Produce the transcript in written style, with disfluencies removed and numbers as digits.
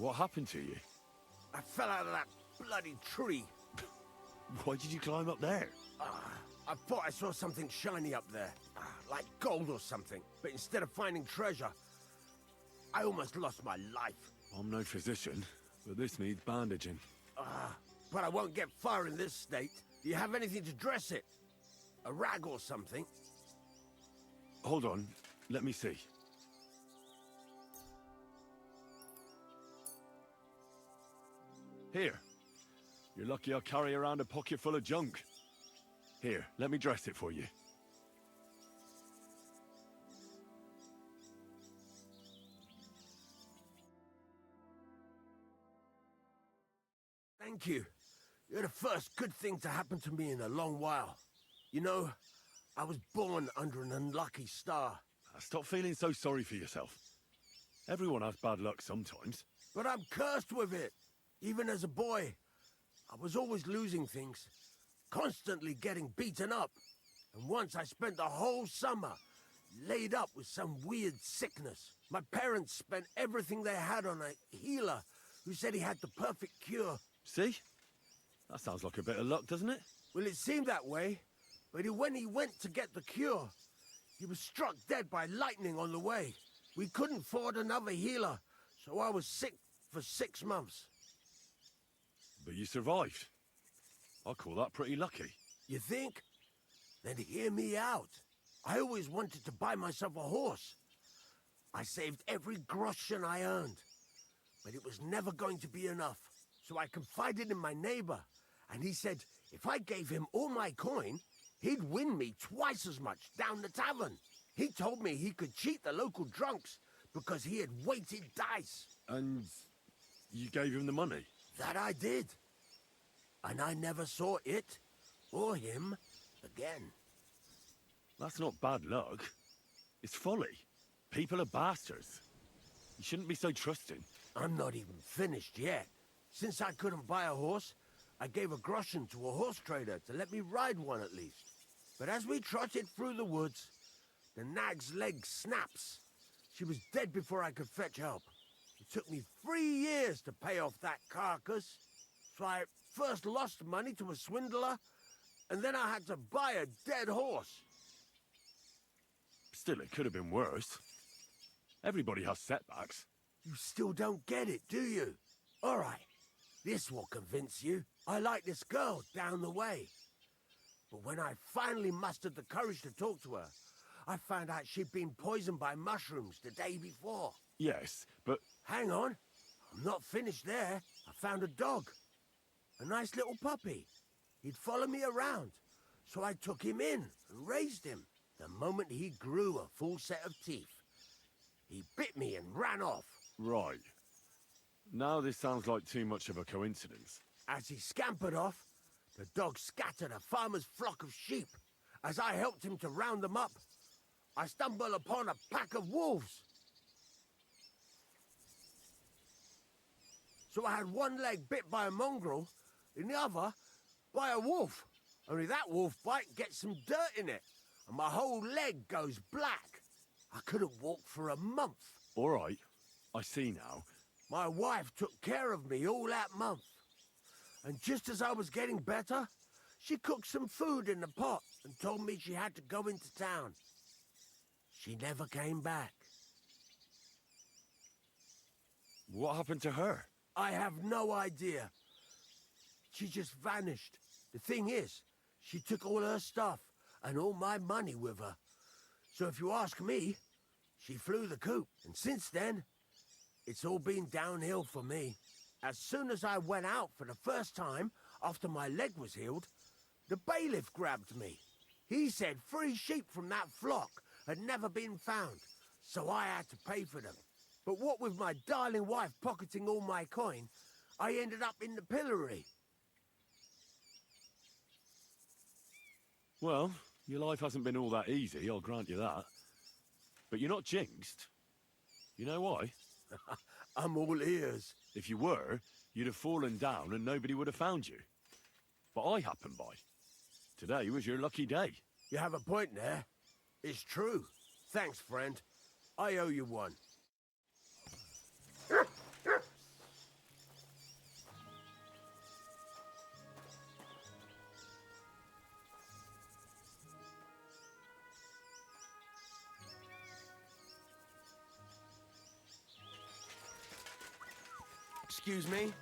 What happened to you? I fell out of that bloody tree. Why did you climb up there? I thought I saw something shiny up there, like gold or something. But instead of finding treasure, I almost lost my life. I'm no physician, but this needs bandaging. But I won't get far in this state. Do you have anything to dress it? A rag or something? Hold on, let me see. Here. You're lucky I carry around a pocket full of junk. Here, let me dress it for you. Thank you. You're the first good thing to happen to me in a long while. You know, I was born under an unlucky star. Stop feeling so sorry for yourself. Everyone has bad luck sometimes. But I'm cursed with it. Even as a boy, I was always losing things. Constantly getting beaten up. And once I spent the whole summer laid up with some weird sickness. My parents spent everything they had on a healer who said he had the perfect cure. See? That sounds like a bit of luck, doesn't it? Well, it seemed that way. But when he went to get the cure, he was struck dead by lightning on the way. We couldn't afford another healer, so I was sick for 6 months. But you survived. I call that pretty lucky. You think? Then hear me out. I always wanted to buy myself a horse. I saved every groschen I earned. But it was never going to be enough. So I confided in my neighbor, and he said if I gave him all my coin, he'd win me twice as much down the tavern. He told me he could cheat the local drunks because he had weighted dice. And you gave him the money? That I did. And I never saw it or him again. That's not bad luck. It's folly. People are bastards. You shouldn't be so trusting. I'm not even finished yet. Since I couldn't buy a horse, I gave a groschen to a horse trader to let me ride one at least. But as we trotted through the woods, the nag's leg snaps. She was dead before I could fetch help. It took me 3 years to pay off that carcass. So I first lost money to a swindler, and then I had to buy a dead horse. Still, it could have been worse. Everybody has setbacks. You still don't get it, do you? All right, this will convince you. I like this girl down the way. But when I finally mustered the courage to talk to her, I found out she'd been poisoned by mushrooms the day before. Yes, but... Hang on. I'm not finished there. I found a dog. A nice little puppy. He'd follow me around. So I took him in and raised him. The moment he grew a full set of teeth, he bit me and ran off. Right. Now this sounds like too much of a coincidence. As he scampered off, the dog scattered a farmer's flock of sheep. As I helped him to round them up, I stumbled upon a pack of wolves. So I had one leg bit by a mongrel, and the other by a wolf. Only that wolf bite gets some dirt in it, and my whole leg goes black. I couldn't walk for a month. All right, I see now. My wife took care of me all that month. And just as I was getting better, she cooked some food in the pot and told me she had to go into town. She never came back. What happened to her? I have no idea. She just vanished. The thing is, she took all her stuff and all my money with her. So if you ask me, she flew the coop. And since then, it's all been downhill for me. As soon as I went out for the first time after my leg was healed, the bailiff grabbed me. He said 3 sheep from that flock had never been found, so I had to pay for them. But what with my darling wife pocketing all my coin, I ended up in the pillory. Well, your life hasn't been all that easy, I'll grant you that. But you're not jinxed. You know why? I'm all ears. If you were, you'd have fallen down and nobody would have found you. But I happened by. Today was your lucky day. You have a point there. It's true. Thanks, friend. I owe you one. Excuse me?